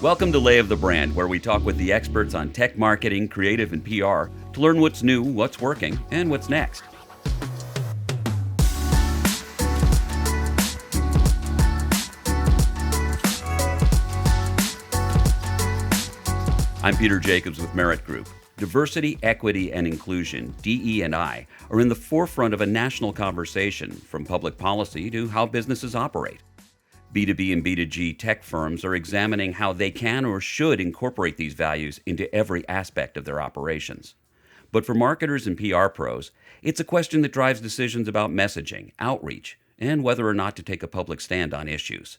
Welcome to Lay of the Brand, where we talk with the experts on tech marketing, creative, and PR to learn what's new, what's working, and what's next. I'm Peter Jacobs with Merit Group. Diversity, equity, and inclusion, DE&I, are in the forefront of a national conversation, from public policy to how businesses operate. B2B and B2G tech firms are examining how they can or should incorporate these values into every aspect of their operations. But for marketers and PR pros, it's a question that drives decisions about messaging, outreach, and whether or not to take a public stand on issues.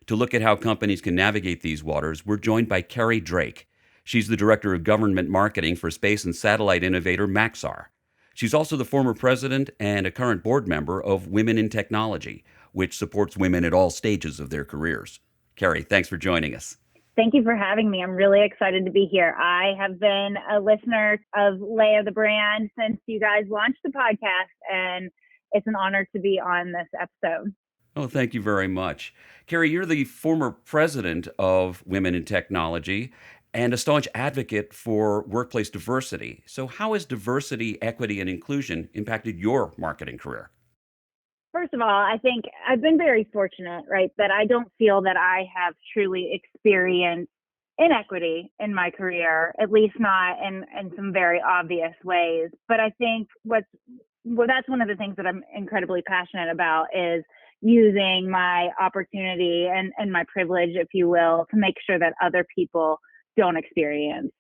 To look at how companies can navigate these waters, we're joined by Carrie Drake. She's the Director of Government Marketing for space and satellite innovator Maxar. She's also the former president and a current board member of Women in Technology, which supports women at all stages of their careers. Carrie, thanks for joining us. Thank you for having me. I'm really excited to be here. I have been a listener of Lay of the Brand since you guys launched the podcast, and it's an honor to be on this episode. Oh, thank you very much. Carrie, you're the former president of Women in Technology and a staunch advocate for workplace diversity. So how has diversity, equity, and inclusion impacted your marketing career? First of all, I think I've been very fortunate, right, that I don't feel that I have truly experienced inequity in my career, at least not in some very obvious ways. But I think that's one of the things that I'm incredibly passionate about is using my opportunity and my privilege, if you will, to make sure that other people don't experience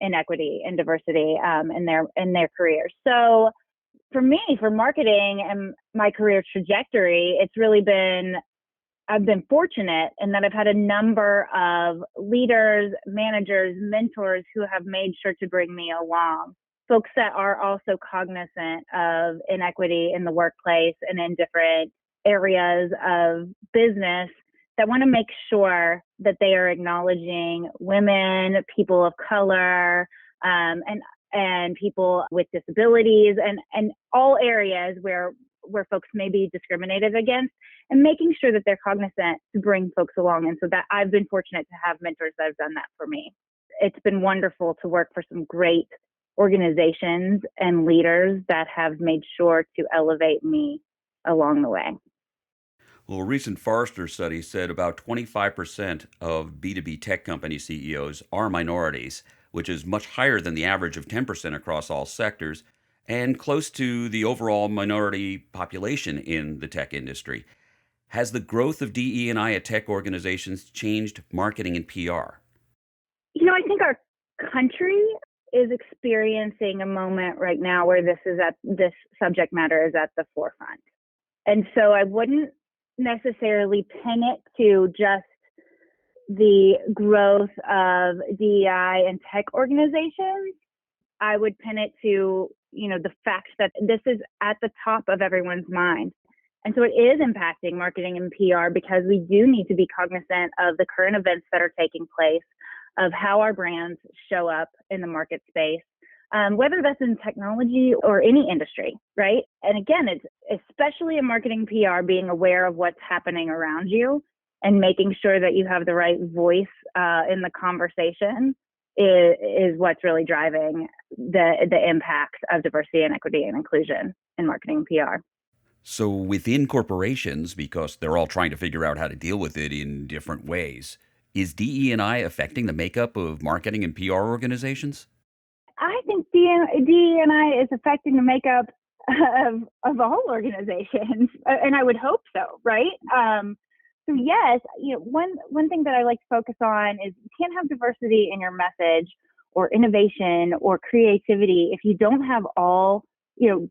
inequity and diversity in their careers. So for me, for marketing and my career trajectory, it's really been, I've been fortunate in that I've had a number of leaders, managers, mentors who have made sure to bring me along. Folks that are also cognizant of inequity in the workplace and in different areas of business that want to make sure that they are acknowledging women, people of color, and people with disabilities and all areas where folks may be discriminated against, and making sure that they're cognizant to bring folks along. And so that I've been fortunate to have mentors that have done that for me. It's been wonderful to work for some great organizations and leaders that have made sure to elevate me along the way. Well, a recent Forrester study said about 25% of B2B tech company CEOs are minorities, which is much higher than the average of 10% across all sectors, and close to the overall minority population in the tech industry. Has the growth of DE&I at tech organizations changed marketing and PR? I think our country is experiencing a moment right now where this subject matter is at the forefront. And so I wouldn't necessarily pin it to just the growth of DEI and tech organizations. I would pin it to, the fact that this is at the top of everyone's mind. And so it is impacting marketing and PR because we do need to be cognizant of the current events that are taking place, of how our brands show up in the market space, whether that's in technology or any industry, right? And again, it's especially in marketing PR, being aware of what's happening around you and making sure that you have the right voice in the conversation is what's really driving the impact of diversity and equity and inclusion in marketing and PR. So within corporations, because they're all trying to figure out how to deal with it in different ways, is DE&I affecting the makeup of marketing and PR organizations? I think DE&I is affecting the makeup of all organizations, and I would hope so, right? So yes, one thing that I like to focus on is you can't have diversity in your message or innovation or creativity if you don't have all,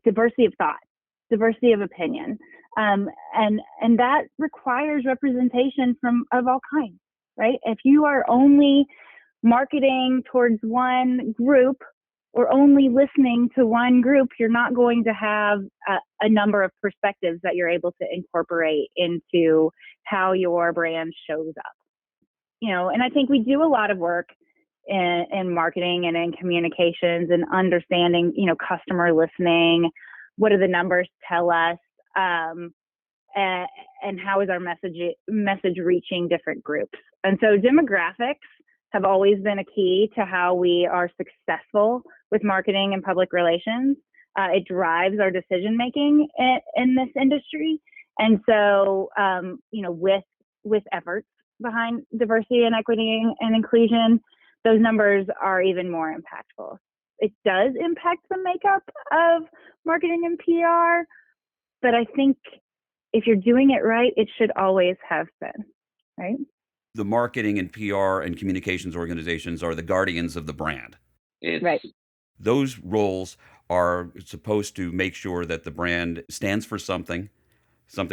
diversity of thought, diversity of opinion, and that requires representation of all kinds, right? If you are only marketing towards one group or only listening to one group, you're not going to have a number of perspectives that you're able to incorporate into how your brand shows up. And I think we do a lot of work in marketing and in communications and understanding, customer listening. What do the numbers tell us? and how is our message reaching different groups. And so demographics have always been a key to how we are successful with marketing and public relations. It drives our decision making in this industry. And so, with efforts behind diversity and equity and inclusion, those numbers are even more impactful. It does impact the makeup of marketing and PR, but I think if you're doing it right, it should always have been, right? The marketing and PR and communications organizations are the guardians of the brand. Right. Those roles are supposed to make sure that the brand stands for something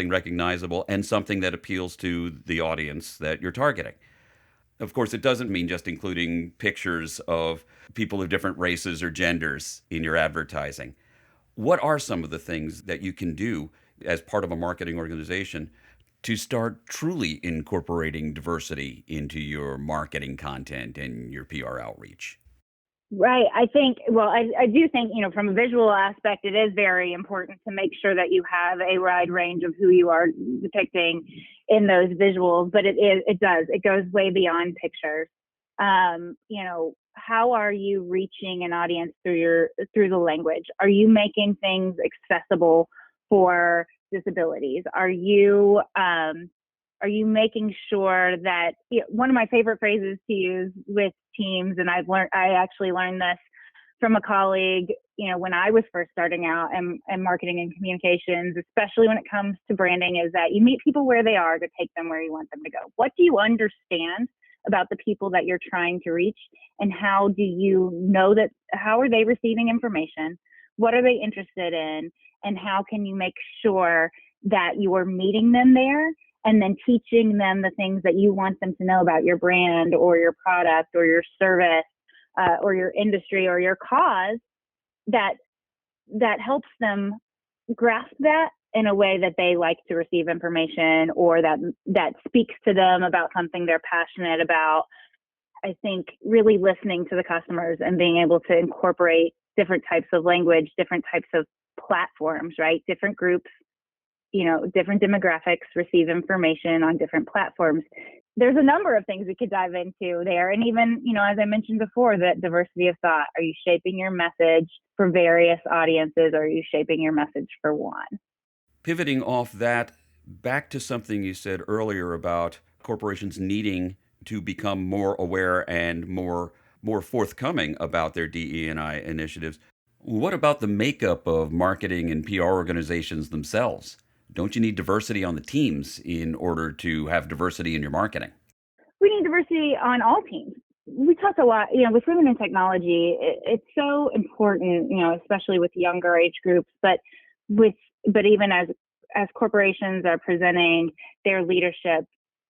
recognizable, and something that appeals to the audience that you're targeting. Of course, it doesn't mean just including pictures of people of different races or genders in your advertising. What are some of the things that you can do as part of a marketing organization to start truly incorporating diversity into your marketing content and your PR outreach? Right. I do think, from a visual aspect, it is very important to make sure that you have a wide range of who you are depicting in those visuals, but it goes way beyond pictures. How are you reaching an audience through the language? Are you making things accessible for disabilities? Are you making sure that, one of my favorite phrases to use with teams, and I actually learned this from a colleague, when I was first starting out in marketing and communications, especially when it comes to branding, is that you meet people where they are to take them where you want them to go. What do you understand about the people that you're trying to reach, and how do you know how are they receiving information? What are they interested in? And how can you make sure that you are meeting them there and then teaching them the things that you want them to know about your brand or your product or your service or your industry or your cause, that helps them grasp that in a way that they like to receive information, or that speaks to them about something they're passionate about. I think really listening to the customers and being able to incorporate different types of language, different types of platforms, right? Different groups, different demographics receive information on different platforms. There's a number of things we could dive into there. And even, as I mentioned before, that diversity of thought. Are you shaping your message for various audiences? Or are you shaping your message for one? Pivoting off that, back to something you said earlier about corporations needing to become more aware and more forthcoming about their DE&I initiatives. What about the makeup of marketing and PR organizations themselves? Don't you need diversity on the teams in order to have diversity in your marketing? We need diversity on all teams. We talk a lot, with women in technology, it's so important, especially with younger age groups, but even as corporations are presenting their leadership,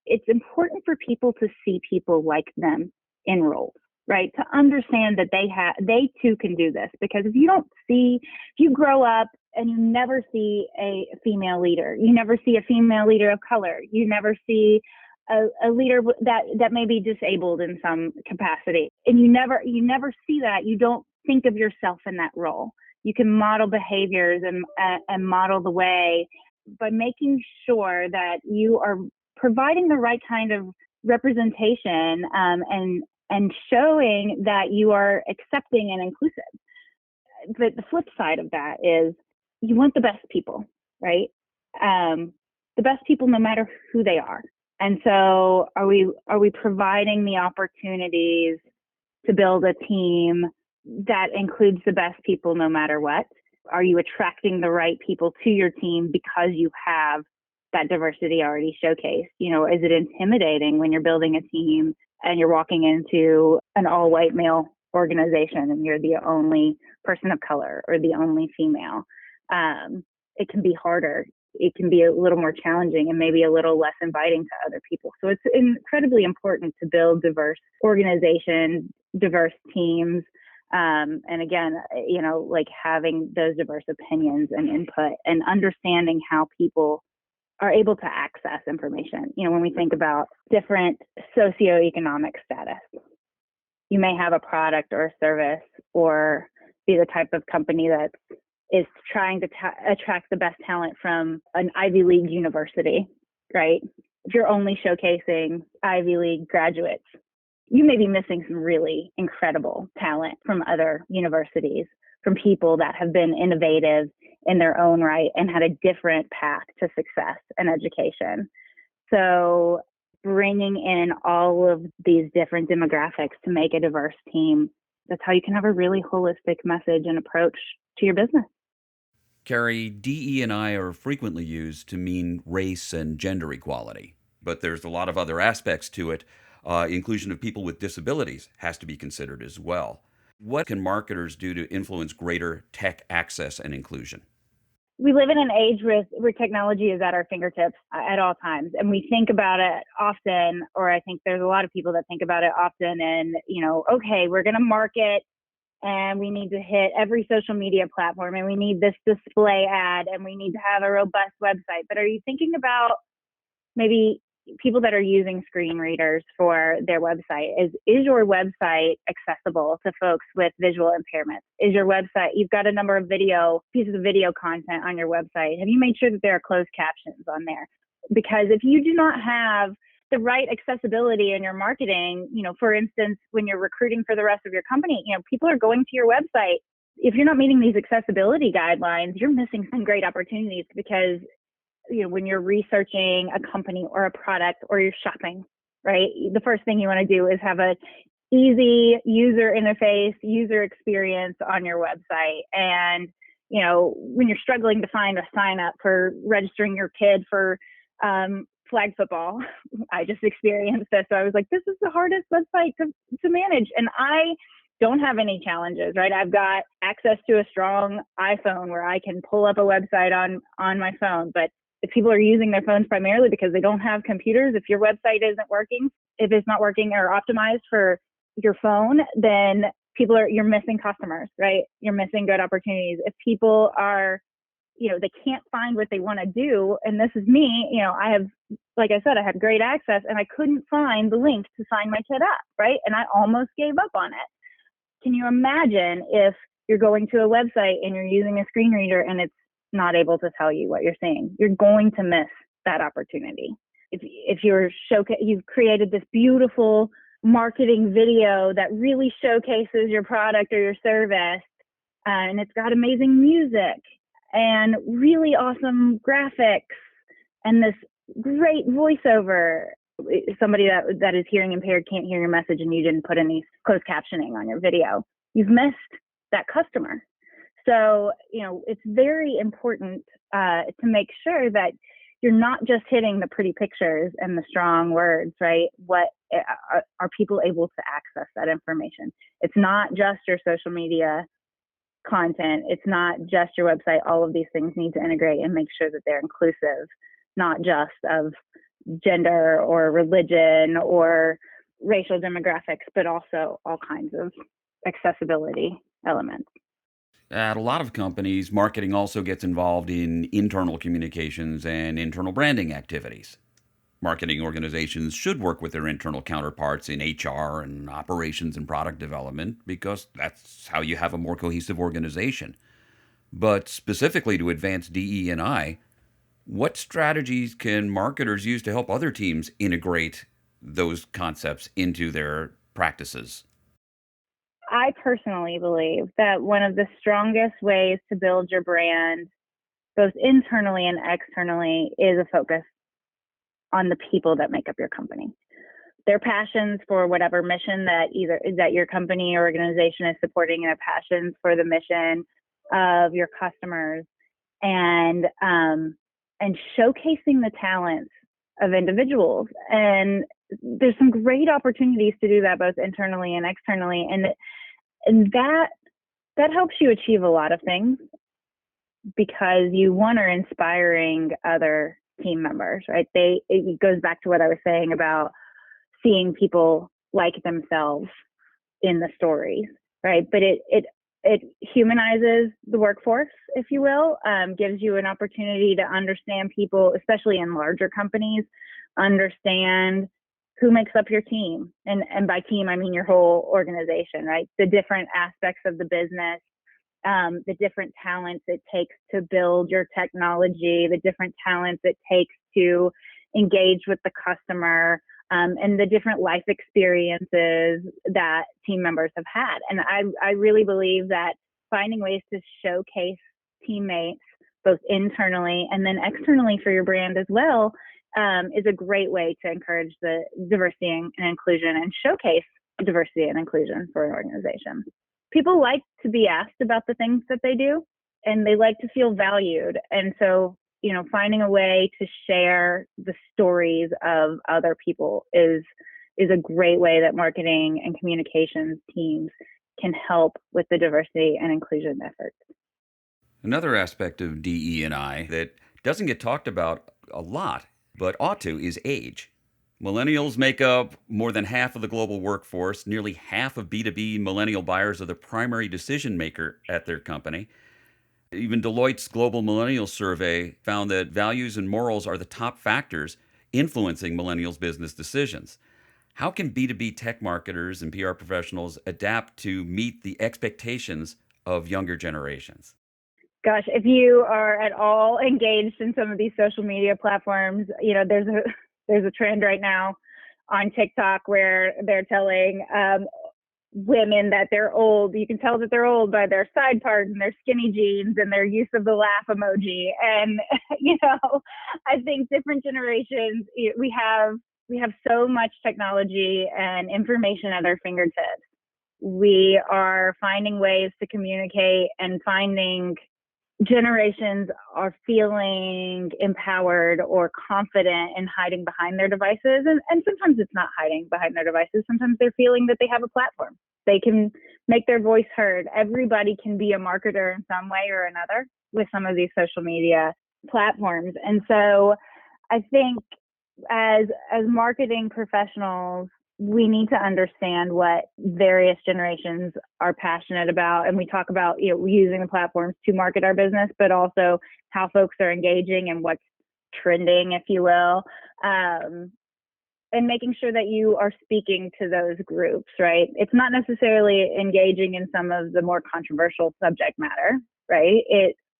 it's important for people to see people like them in roles, right? To understand that they too can do this. Because if you grow up and you never see a female leader, you never see a female leader of color, you never see a leader that may be disabled in some capacity, and you never see that, you don't think of yourself in that role. You can model behaviors and model the way by making sure that you are providing the right kind of representation and showing that you are accepting and inclusive. But the flip side of that is you want the best people, right? The best people, no matter who they are. And so are we providing the opportunities to build a team that includes the best people no matter what? Are you attracting the right people to your team because you have that diversity already showcased? Is it intimidating when you're building a team and you're walking into an all-white male organization and you're the only person of color or the only female? It can be harder. It can be a little more challenging and maybe a little less inviting to other people. So it's incredibly important to build diverse organizations, diverse teams. And again, like having those diverse opinions and input and understanding how people are able to access information. When we think about different socioeconomic status, you may have a product or a service or be the type of company that's is trying to attract the best talent from an Ivy League university, right? If you're only showcasing Ivy League graduates, you may be missing some really incredible talent from other universities, from people that have been innovative in their own right and had a different path to success and education. So bringing in all of these different demographics to make a diverse team, that's how you can have a really holistic message and approach to your business. Carrie, DE&I are frequently used to mean race and gender equality, but there's a lot of other aspects to it. Inclusion of people with disabilities has to be considered as well. What can marketers do to influence greater tech access and inclusion? We live in an age where technology is at our fingertips at all times. And we think about it often, or I think there's a lot of people that think about it often and, okay, we're going to market and we need to hit every social media platform and we need this display ad and we need to have a robust website. But are you thinking about maybe people that are using screen readers for their website? Is your website accessible to folks with visual impairments? Is your website, you've got a number of pieces of video content on your website. Have you made sure that there are closed captions on there? Because if you do not have the right accessibility in your marketing, for instance, when you're recruiting for the rest of your company, people are going to your website. If you're not meeting these accessibility guidelines, you're missing some great opportunities because when you're researching a company or a product or you're shopping, right? The first thing you want to do is have a easy user interface, user experience on your website. And, when you're struggling to find a sign up for registering your kid for flag football, I just experienced this. So I was like, this is the hardest website to manage. And I don't have any challenges, right? I've got access to a strong iPhone where I can pull up a website on my phone. But if people are using their phones primarily because they don't have computers, if your website isn't working, if it's not working or optimized for your phone, then you're missing customers, right? You're missing good opportunities. If people are, they can't find what they want to do, and this is me, I have, like I said, I had great access and I couldn't find the link to sign my kid up, right? And I almost gave up on it. Can you imagine if you're going to a website and you're using a screen reader and it's not able to tell you what you're seeing? You're going to miss that opportunity. If you've created this beautiful marketing video that really showcases your product or your service, and it's got amazing music and really awesome graphics and this great voiceover, somebody that is hearing impaired can't hear your message and you didn't put any closed captioning on your video, you've missed that customer. So, it's very important to make sure that you're not just hitting the pretty pictures and the strong words, right? What are people able to access that information? It's not just your social media content. It's not just your website. All of these things need to integrate and make sure that they're inclusive, not just of gender or religion or racial demographics, but also all kinds of accessibility elements. At a lot of companies, marketing also gets involved in internal communications and internal branding activities. Marketing organizations should work with their internal counterparts in HR and operations and product development because that's how you have a more cohesive organization. But specifically to advance DE&I, what strategies can marketers use to help other teams integrate those concepts into their practices? I personally believe that one of the strongest ways to build your brand, both internally and externally, is a focus on the people that make up your company. Their passions for whatever mission that your company or organization is supporting, their passions for the mission of your customers, and showcasing the talents of individuals. And there's some great opportunities to do that both internally and externally, and that helps you achieve a lot of things because you are inspiring other team members, right? It goes back to what I was saying about seeing people like themselves in the stories, right? But it humanizes the workforce, if you will, gives you an opportunity to understand people, especially in larger companies, understand who makes up your team. And by team, I mean your whole organization, right? The different aspects of the business the different talents it takes to build your technology, the different talents it takes to engage with the customer, and the different life experiences that team members have had. And I really believe that finding ways to showcase teammates, both internally and then externally for your brand as well, is a great way to encourage the diversity and inclusion and showcase diversity and inclusion for an organization. People like to be asked about the things that they do, and they like to feel valued. And so, finding a way to share the stories of other people is a great way that marketing and communications teams can help with the diversity and inclusion efforts. Another aspect of DE&I that doesn't get talked about a lot, but ought to, is age. Millennials make up more than half of the global workforce. Nearly half of B2B millennial buyers are the primary decision maker at their company. Even Deloitte's Global Millennial Survey found that values and morals are the top factors influencing millennials' business decisions. How can B2B tech marketers and PR professionals adapt to meet the expectations of younger generations? Gosh, if you are at all engaged in some of these social media platforms, there's a trend right now on TikTok where they're telling women that they're old. You can tell that they're old by their side part and their skinny jeans and their use of the laugh emoji. And I think different generations, we have so much technology and information at our fingertips. We are finding ways to communicate, and finding generations are feeling empowered or confident in hiding behind their devices. And sometimes it's not hiding behind their devices. Sometimes they're feeling that they have a platform. They can make their voice heard. Everybody can be a marketer in some way or another with some of these social media platforms. And so I think as marketing professionals, we need to understand what various generations are passionate about. And we talk about, using the platforms to market our business, but also how folks are engaging and what's trending, if you will. And making sure that you are speaking to those groups, right? It's not necessarily engaging in some of the more controversial subject matter, right?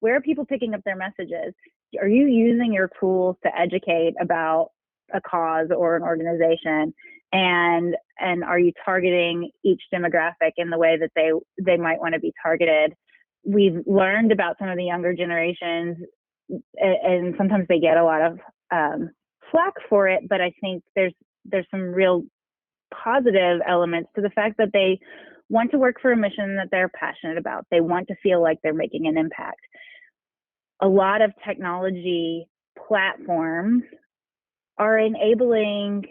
Where are people picking up their messages? Are you using your tools to educate about a cause or an organization? And are you targeting each demographic in the way that they might want to be targeted? We've learned about some of the younger generations, and sometimes they get a lot of flack for it, but I think there's some real positive elements to the fact that they want to work for a mission that they're passionate about. They want to feel like they're making an impact. A lot of technology platforms are enabling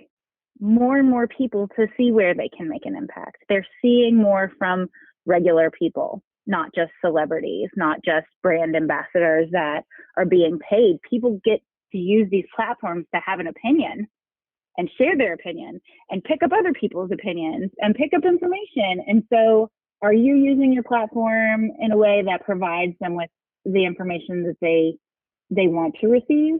more and more people to see where they can make an impact. They're seeing more from regular people, not just celebrities, not just brand ambassadors that are being paid. People get to use these platforms to have an opinion and share their opinion and pick up other people's opinions and pick up information. And so are you using your platform in a way that provides them with the information that they want to receive?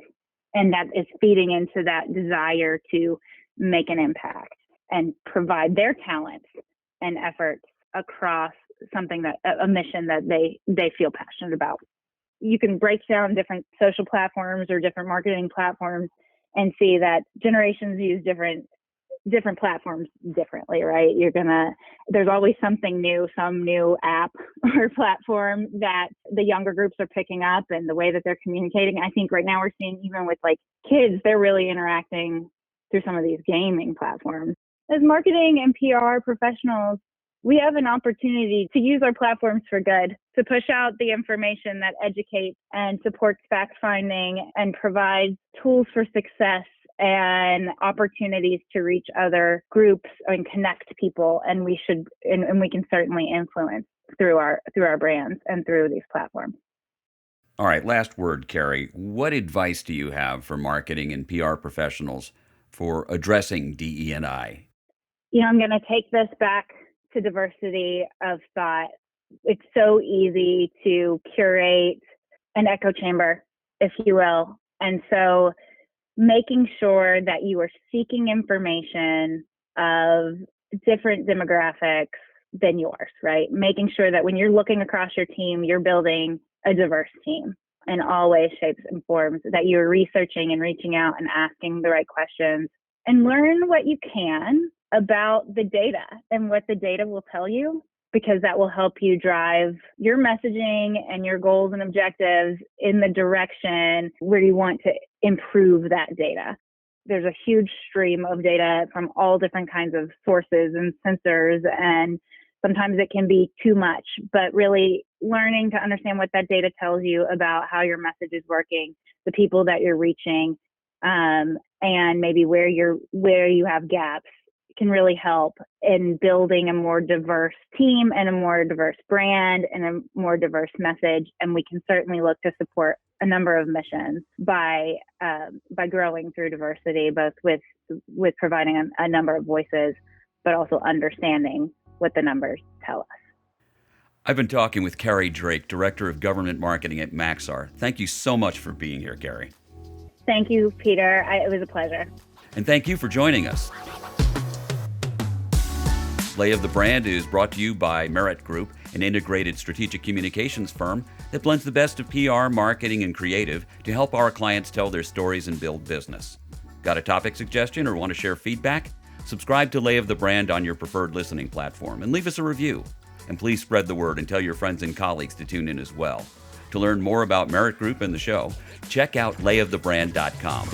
And that is feeding into that desire to make an impact and provide their talents and efforts across something a mission that they feel passionate about. You can break down different social platforms or different marketing platforms and see that generations use different platforms differently, right? There's always something new, some new app or platform that the younger groups are picking up, and the way that they're communicating. I think right now we're seeing, even with like kids, they're really interacting through some of these gaming platforms. As marketing and PR professionals, we have an opportunity to use our platforms for good, to push out the information that educates and supports fact finding and provides tools for success and opportunities to reach other groups and connect people. And we can certainly influence through our brands and through these platforms. All right, last word, Carrie. What advice do you have for marketing and PR professionals for addressing DE&I? I'm going to take this back to diversity of thought. It's so easy to curate an echo chamber, if you will. And so making sure that you are seeking information of different demographics than yours, right? Making sure that when you're looking across your team, you're building a diverse team in all ways, shapes, and forms, that you're researching and reaching out and asking the right questions, and learn what you can about the data and what the data will tell you, because that will help you drive your messaging and your goals and objectives in the direction where you want to improve that data. There's a huge stream of data from all different kinds of sources and sensors, and sometimes it can be too much, but really learning to understand what that data tells you about how your message is working, the people that you're reaching, and maybe where you have gaps can really help in building a more diverse team and a more diverse brand and a more diverse message. And we can certainly look to support a number of missions by growing through diversity, both with providing a number of voices, but also understanding what the numbers tell us. I've been talking with Carrie Drake, Director of Government Marketing at Maxar. Thank you so much for being here, Carrie. Thank you, Peter. It was a pleasure. And thank you for joining us. Lay of the Brand is brought to you by Merit Group, an integrated strategic communications firm that blends the best of PR, marketing, and creative to help our clients tell their stories and build business. Got a topic suggestion or want to share feedback? Subscribe to Lay of the Brand on your preferred listening platform and leave us a review. And please spread the word and tell your friends and colleagues to tune in as well. To learn more about Merit Group and the show, check out layofthebrand.com.